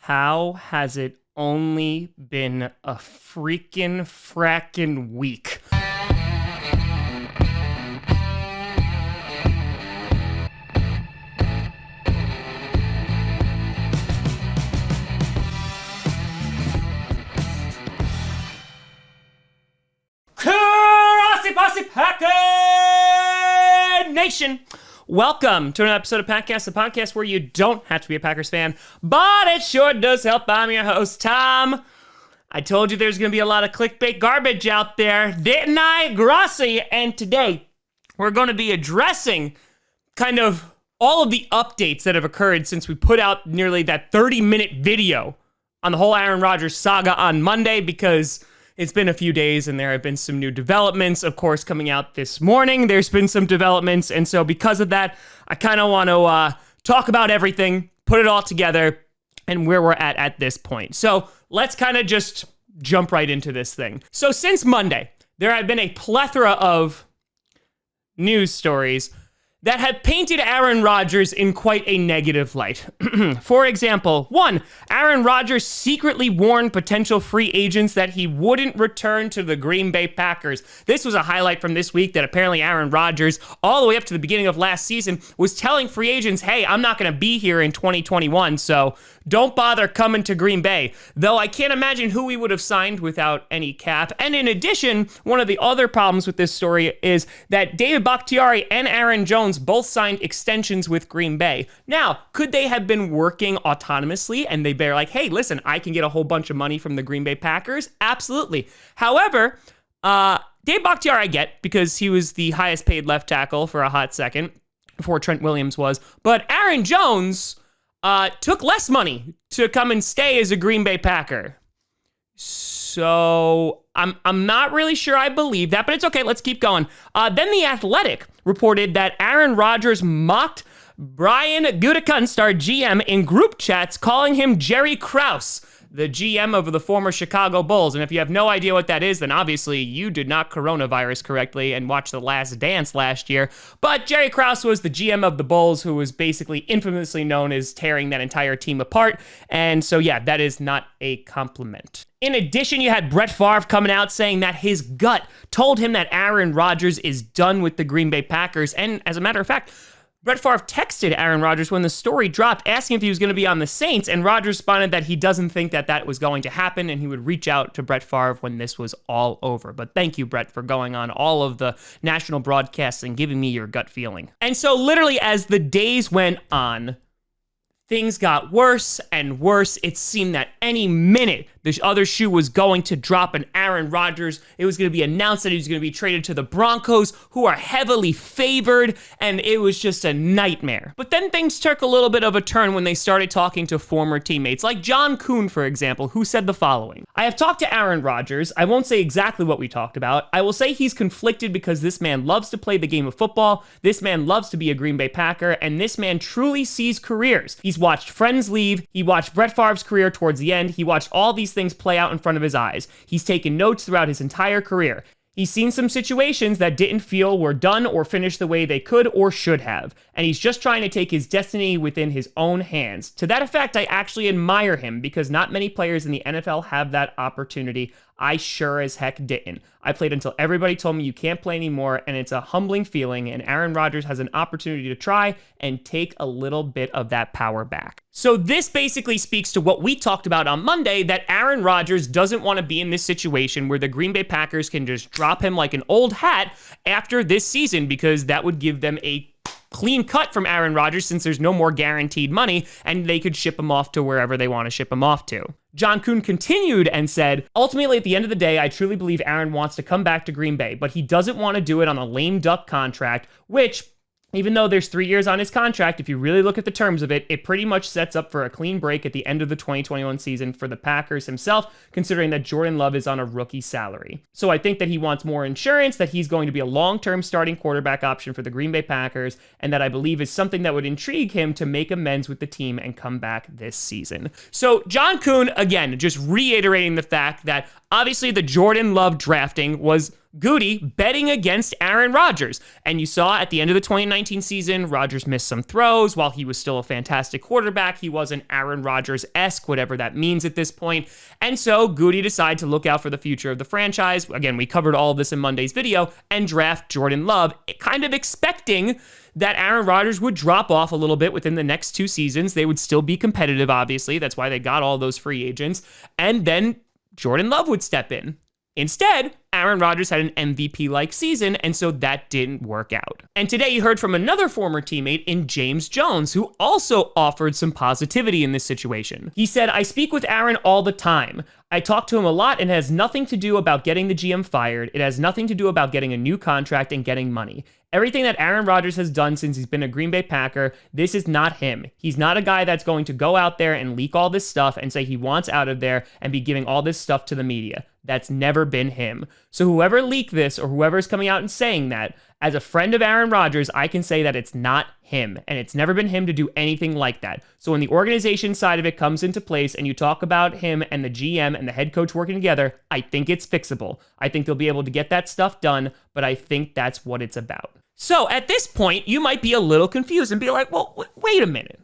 How has it only been a freaking frackin' week? Grossi Packer Nation! Welcome to another episode of Packcast, the podcast where you don't have to be a Packers fan, but it sure does help. I'm your host, Tom. I told you there's going to be a lot of clickbait garbage out there, didn't I, Grossi? And today, we're going to be addressing kind of all of the updates that have occurred since we put out nearly that 30-minute video on the whole Aaron Rodgers saga on Monday, because it's been a few days and there have been some new developments, of course, coming out this morning. There's been some developments, and so because of that, I kind of want to talk about everything, put it all together, and where we're at this point. So let's kind of just jump right into this thing. So since Monday, there have been a plethora of news stories that have painted Aaron Rodgers in quite a negative light. For example, one, Aaron Rodgers secretly warned potential free agents that he wouldn't return to the Green Bay Packers. This was a highlight from this week that apparently Aaron Rodgers, all the way up to the beginning of last season, was telling free agents, hey, I'm not going to be here in 2021, so don't bother coming to Green Bay. Though I can't imagine who he would have signed without any cap. And in addition, one of the other problems with this story is that David Bakhtiari and Aaron Jones both signed extensions with Green Bay. Now, could they have been working autonomously and they're like, hey, listen, I can get a whole bunch of money from the Green Bay Packers? Absolutely. However, Dave Bakhtiari I get, because he was the highest paid left tackle for a hot second before Trent Williams was. But Aaron Jones took less money to come and stay as a Green Bay Packer. So I'm not really sure I believe that, but it's okay. Let's keep going. Then The Athletic reported that Aaron Rodgers mocked Brian Gutekunst, our GM, in group chats, calling him Jerry Krause, the GM of the former Chicago Bulls. And if you have no idea what that is, then obviously you did not coronavirus correctly and watch The Last Dance last year. But Jerry Krause was the GM of the Bulls, who was basically infamously known as tearing that entire team apart. And so, yeah, that is not a compliment. In addition, you had Brett Favre coming out saying that his gut told him that Aaron Rodgers is done with the Green Bay Packers. And as a matter of fact, Brett Favre texted Aaron Rodgers when the story dropped, asking if he was going to be on the Saints, and Rodgers responded that he doesn't think that that was going to happen, and he would reach out to Brett Favre when this was all over. But thank you, Brett, for going on all of the national broadcasts and giving me your gut feeling. And so literally as the days went on, things got worse and worse. It seemed that any minute the other shoe was going to drop, and Aaron Rodgers, it was going to be announced that he was going to be traded to the Broncos, who are heavily favored, and it was just a nightmare. But then things took a little bit of a turn when they started talking to former teammates, like John Kuhn, for example, who said the following: I have talked to Aaron Rodgers. I won't say exactly what we talked about. I will say he's conflicted because this man loves to play the game of football, this man loves to be a Green Bay Packer, and this man truly sees careers. He's watched friends leave, he watched Brett Favre's career towards the end, he watched all these things play out in front of his eyes. He's taken notes throughout his entire career. He's seen some situations that didn't feel were done or finished the way they could or should have, and he's just trying to take his destiny within his own hands. To that effect, I actually admire him, because not many players in the NFL have that opportunity. I sure as heck didn't. I played until everybody told me you can't play anymore, and it's a humbling feeling, and Aaron Rodgers has an opportunity to try and take a little bit of that power back. So this basically speaks to what we talked about on Monday, that Aaron Rodgers doesn't want to be in this situation where the Green Bay Packers can just drop him like an old hat after this season, because that would give them a clean cut from Aaron Rodgers, since there's no more guaranteed money, and they could ship him off to wherever they want to ship him off to. John Kuhn continued and said, ultimately, at the end of the day, I truly believe Aaron wants to come back to Green Bay, but he doesn't want to do it on a lame duck contract, which, even though there's 3 years on his contract, if you really look at the terms of it, it pretty much sets up for a clean break at the end of the 2021 season for the Packers himself, considering that Jordan Love is on a rookie salary. So I think that he wants more insurance, that he's going to be a long-term starting quarterback option for the Green Bay Packers, and that I believe is something that would intrigue him to make amends with the team and come back this season. So John Kuhn, again, just reiterating the fact that Obviously, the Jordan Love drafting was Goody betting against Aaron Rodgers. And you saw at the end of the 2019 season, Rodgers missed some throws. While he was still a fantastic quarterback, he wasn't Aaron Rodgers-esque, whatever that means at this point. And so Goody decided to look out for the future of the franchise. Again, we covered all of this in Monday's video, and draft Jordan Love, kind of expecting that Aaron Rodgers would drop off a little bit within the next 2 seasons. They would still be competitive, obviously. That's why they got all those free agents. And then Jordan Love would step in. Instead, Aaron Rodgers had an MVP-like season, and so that didn't work out. And today you heard from another former teammate in James Jones, who also offered some positivity in this situation. He said, "I speak with Aaron all the time. I talk to him a lot, and it has nothing to do about getting the GM fired. It has nothing to do about getting a new contract and getting money. Everything that Aaron Rodgers has done since he's been a Green Bay Packer, this is not him. He's not a guy that's going to go out there and leak all this stuff and say he wants out of there and be giving all this stuff to the media. That's never been him. So whoever leaked this or whoever is coming out and saying that, as a friend of Aaron Rodgers, I can say that it's not him, and it's never been him to do anything like that. So when the organization side of it comes into place and you talk about him and the GM and the head coach working together, I think it's fixable. I think they'll be able to get that stuff done, but I think that's what it's about." So at this point, you might be a little confused and be like, well, wait a minute.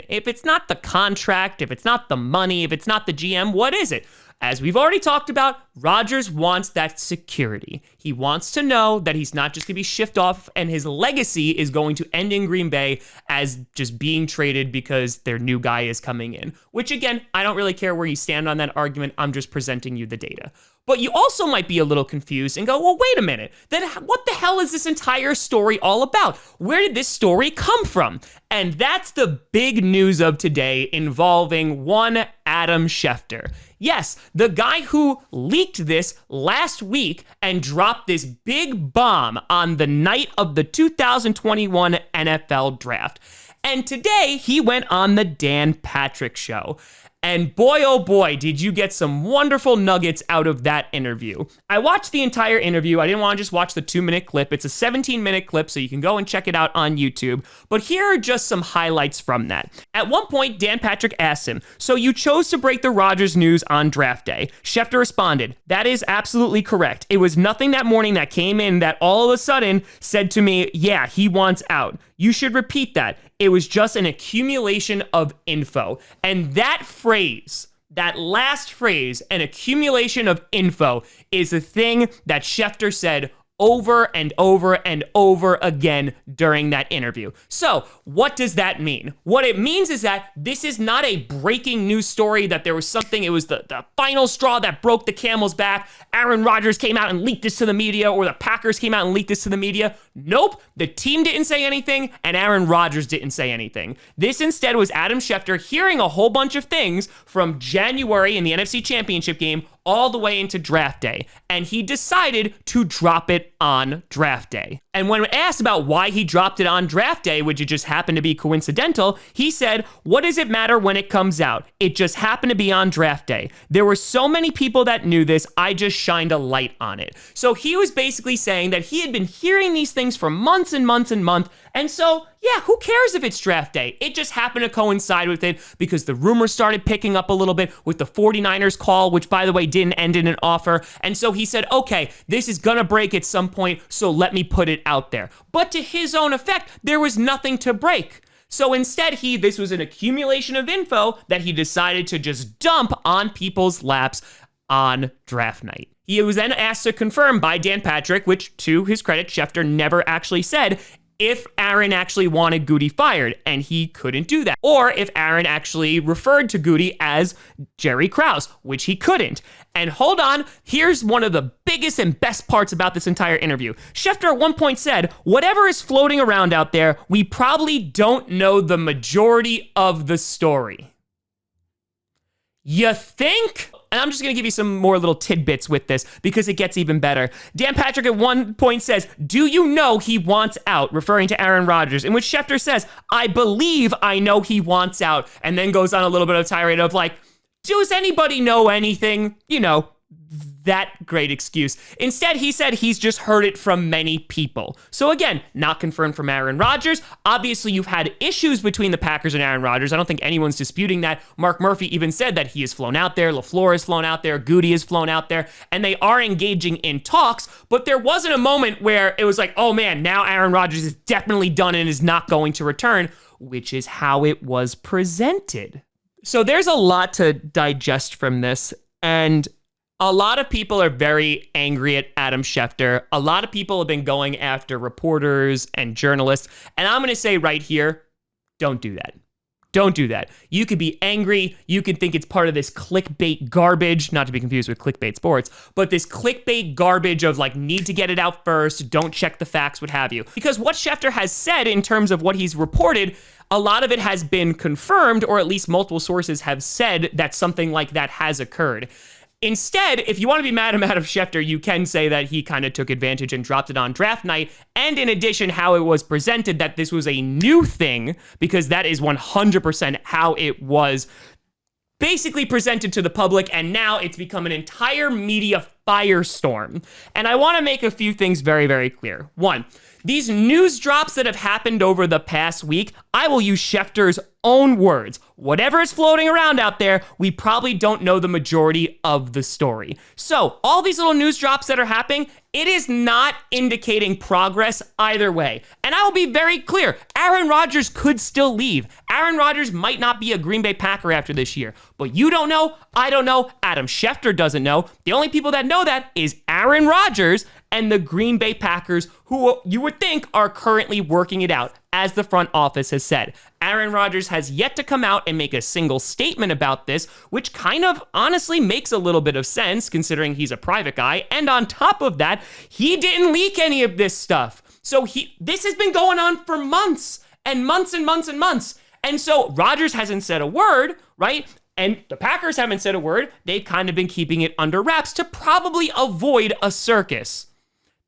If it's not the contract, if it's not the money, if it's not the GM, what is it? As we've already talked about, Rodgers wants that security. He wants to know that he's not just going to be shipped off and his legacy is going to end in Green Bay as just being traded because their new guy is coming in. Which again, I don't really care where you stand on that argument. I'm just presenting you the data. But you also might be a little confused and go, well, wait a minute. Then what the hell is this entire story all about? Where did this story come from? And that's the big news of today involving one Adam Schefter. Yes, the guy who leaked this last week and dropped this big bomb on the night of the 2021 NFL Draft. And today, he went on the Dan Patrick Show. And boy, oh boy, did you get some wonderful nuggets out of that interview. I watched the entire interview. I didn't want to just watch the 2-minute clip. It's a 17-minute clip, so you can go and check it out on YouTube. But here are just some highlights from that. At one point, Dan Patrick asked him, "So you chose to break the Rodgers news on draft day?" Schefter responded, "That is absolutely correct. It was nothing that morning that came in that all of a sudden said to me, yeah, he wants out. You should repeat that. It was just an accumulation of info." And that phrase, that last phrase, an accumulation of info, is the thing that Schefter said over and over and over again during that interview. So what does that mean? What it means is that this is not a breaking news story that there was something, it was the final straw that broke the camel's back. Aaron Rodgers came out and leaked this to the media, or the Packers came out and leaked this to the media. Nope, the team didn't say anything, and Aaron Rodgers didn't say anything. This instead was Adam Schefter hearing a whole bunch of things from January in the NFC Championship game all the way into draft day, and he decided to drop it on draft day. And when asked about why he dropped it on draft day, which it just happened to be coincidental, he said, "What does it matter when it comes out? It just happened to be on draft day. There were so many people that knew this, I just shined a light on it." So he was basically saying that he had been hearing these things for months and months and months, and so, yeah, who cares if it's draft day? It just happened to coincide with it because the rumors started picking up a little bit with the 49ers call, which, by the way, didn't end in an offer. And so he said, okay, this is gonna break at some point, so let me put it out there. But to his own effect, there was nothing to break. So instead, this was an accumulation of info that he decided to just dump on people's laps on draft night. He was then asked to confirm by Dan Patrick, which, to his credit, Schefter never actually said, if Aaron actually wanted Goody fired, and he couldn't do that. Or if Aaron actually referred to Goody as Jerry Krause, which he couldn't. And hold on, here's one of the biggest and best parts about this entire interview. Schefter at one point said, "Whatever is floating around out there, we probably don't know the majority of the story." You think? And I'm just going to give you some more little tidbits with this because it gets even better. Dan Patrick at one point says, "Do you know he wants out?" referring to Aaron Rodgers, in which Schefter says, "I believe I know he wants out," and then goes on a little bit of a tirade of like, does anybody know anything? You know, that great excuse. Instead, he said he's just heard it from many people. So again, not confirmed from Aaron Rodgers. Obviously, you've had issues between the Packers and Aaron Rodgers. I don't think anyone's disputing that. Mark Murphy even said that he has flown out there, LaFleur has flown out there, Goody has flown out there, and they are engaging in talks, but there wasn't a moment where it was like, oh man, now Aaron Rodgers is definitely done and is not going to return, which is how it was presented. So there's a lot to digest from this, and a lot of people are very angry at Adam Schefter. A lot of people have been going after reporters and journalists. And I'm going to say right here, don't do that. Don't do that. You could be angry. You could think it's part of this clickbait garbage, not to be confused with clickbait sports, but this clickbait garbage of like, need to get it out first, don't check the facts, what have you. Because what Schefter has said in terms of what he's reported, a lot of it has been confirmed, or at least multiple sources have said that something like that has occurred. Instead, if you want to be mad at Adam Schefter, you can say that he kind of took advantage and dropped it on draft night. And in addition, how it was presented, that this was a new thing, because that is 100% how it was basically presented to the public. And now it's become an entire media firestorm. And I want to make a few things very, very clear. One, these news drops that have happened over the past week, I will use Schefter's own words. Whatever is floating around out there, we probably don't know the majority of the story. So all these little news drops that are happening, it is not indicating progress either way. And I will be very clear, Aaron Rodgers could still leave. Aaron Rodgers might not be a Green Bay Packer after this year, but you don't know, I don't know, Adam Schefter doesn't know. The only people that know that is Aaron Rodgers and the Green Bay Packers, who you would think are currently working it out, as the front office has said. Aaron Rodgers has yet to come out and make a single statement about this, which kind of honestly makes a little bit of sense considering he's a private guy. And on top of that, he didn't leak any of this stuff. So this has been going on for months and months and months and months. And so Rodgers hasn't said a word, right? And the Packers haven't said a word. They've kind of been keeping it under wraps to probably avoid a circus.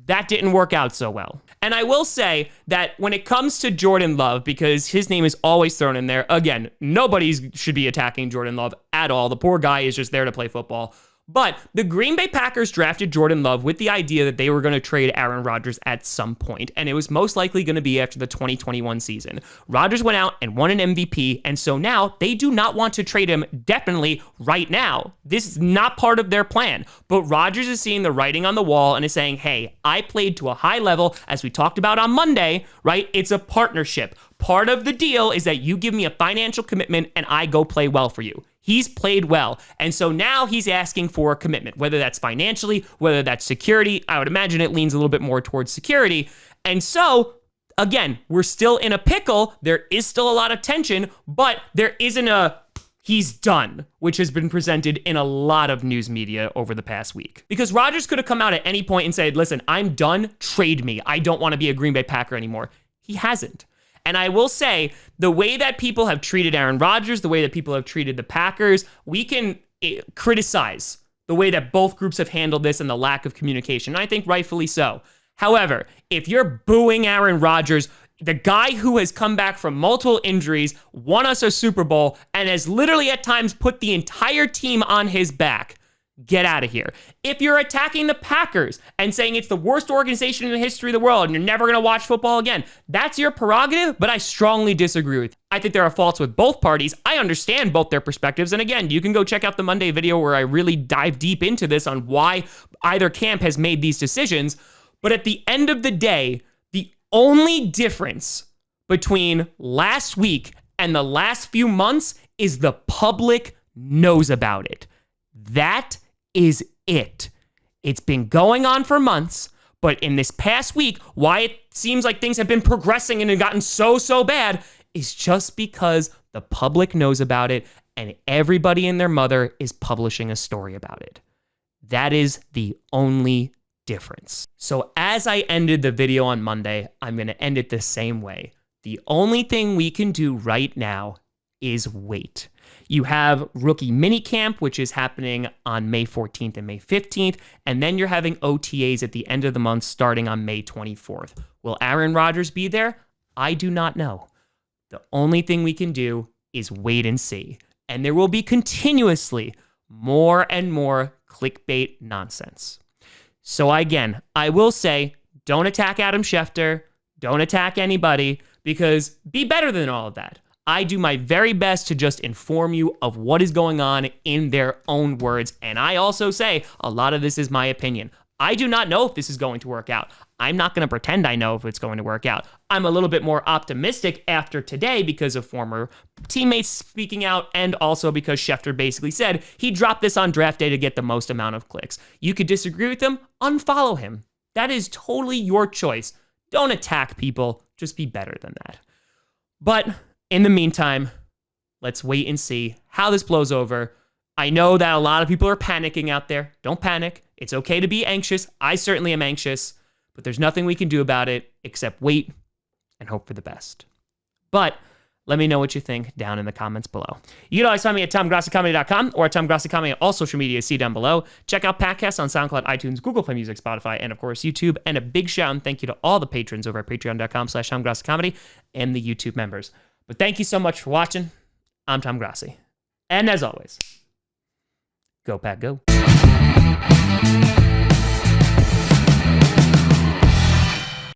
That didn't work out so well. And I will say that when it comes to Jordan Love, because his name is always thrown in there, again, nobody should be attacking Jordan Love at all. The poor guy is just there to play football. But the Green Bay Packers drafted Jordan Love with the idea that they were going to trade Aaron Rodgers at some point, and it was most likely going to be after the 2021 season. Rodgers went out and won an MVP, and so now they do not want to trade him definitely right now. This is not part of their plan, but Rodgers is seeing the writing on the wall and is saying, hey, I played to a high level, as we talked about on Monday, right? It's a partnership. Part of the deal is that you give me a financial commitment and I go play well for you. He's played well. And so now he's asking for a commitment, whether that's financially, whether that's security. I would imagine it leans a little bit more towards security. And so, again, we're still in a pickle. There is still a lot of tension, but there isn't a he's done, which has been presented in a lot of news media over the past week. Because Rodgers could have come out at any point and said, listen, I'm done. Trade me. I don't want to be a Green Bay Packer anymore. He hasn't. And I will say, the way that people have treated Aaron Rodgers, the way that people have treated the Packers, we can criticize the way that both groups have handled this and the lack of communication. And I think rightfully so. However, if you're booing Aaron Rodgers, the guy who has come back from multiple injuries, won us a Super Bowl, and has literally at times put the entire team on his back, get out of here. If you're attacking the Packers and saying it's the worst organization in the history of the world and you're never going to watch football again, that's your prerogative, but I strongly disagree with you. I think there are faults with both parties. I understand both their perspectives. And again, you can go check out the Monday video where I really dive deep into this on why either camp has made these decisions. But at the end of the day, the only difference between last week and the last few months is the public knows about it. That is it. It's been going on for months, but in this past week, why it seems like things have been progressing and have gotten so bad is just because the public knows about it and everybody and their mother is publishing a story about it. That is the only difference. So as I ended the video on Monday, I'm going to end it the same way. The only thing we can do right now is wait. You have rookie minicamp, which is happening on May 14th and May 15th, and then you're having OTAs at the end of the month starting on May 24th. Will Aaron Rodgers be there? I do not know. The only thing we can do is wait and see. And there will be continuously more and more clickbait nonsense. So again, I will say, don't attack Adam Schefter. Don't attack anybody, because be better than all of that. I do my very best to just inform you of what is going on in their own words. And I also say a lot of this is my opinion. I do not know if this is going to work out. I'm not going to pretend I know if it's going to work out. I'm a little bit more optimistic after today because of former teammates speaking out, and also because Schefter basically said he dropped this on draft day to get the most amount of clicks. You could disagree with him, unfollow him. That is totally your choice. Don't attack people, just be better than that. But in the meantime, let's wait and see how this blows over. I know that a lot of people are panicking out there. Don't panic. It's okay to be anxious. I certainly am anxious, but there's nothing we can do about it except wait and hope for the best. But let me know what you think down in the comments below. You can always find me at TomGrossiComedy.com or at Tom Grossi Comedy on all social media. See down below. Check out podcasts on SoundCloud, iTunes, Google Play Music, Spotify, and of course YouTube. And a big shout and thank you to all the patrons over at patreon.com/TomGrossiComedy and the YouTube members. But thank you so much for watching. I'm Tom Grossi. And as always, go Pack Go.